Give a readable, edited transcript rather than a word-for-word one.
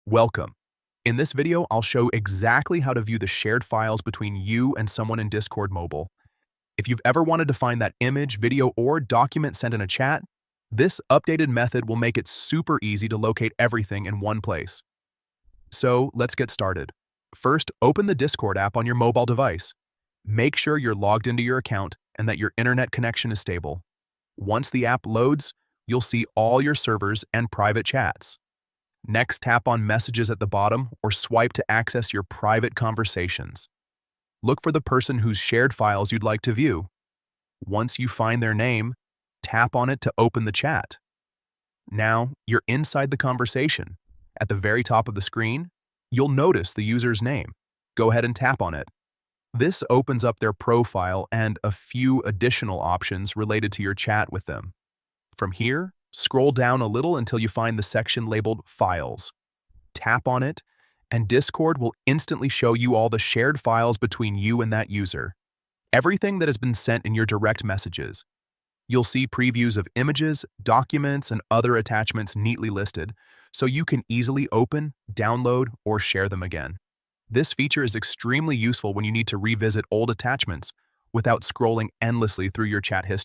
Welcome. In this video, I'll show exactly how to view the shared files between you and someone in Discord Mobile. If you've ever wanted to find that image, video, or document sent in a chat, this updated method will make it super easy to locate everything in one place. So let's get started. First, open the Discord app on your mobile device. Make sure you're logged into your account and that your internet connection is stable. Once the app loads, you'll see all your servers and private chats. Next, tap on Messages at the bottom or swipe to access your private conversations. Look for the person whose shared files you'd like to view. Once you find their name, tap on it to open the chat. Now, you're inside the conversation. At the very top of the screen, you'll notice the user's name. Go ahead and tap on it. This opens up their profile and a few additional options related to your chat with them. From here, scroll down a little until you find the section labeled Files. Tap on it, and Discord will instantly show you all the shared files between you and that user. Everything that has been sent in your direct messages. You'll see previews of images, documents, and other attachments neatly listed, so you can easily open, download, or share them again. This feature is extremely useful when you need to revisit old attachments without scrolling endlessly through your chat history.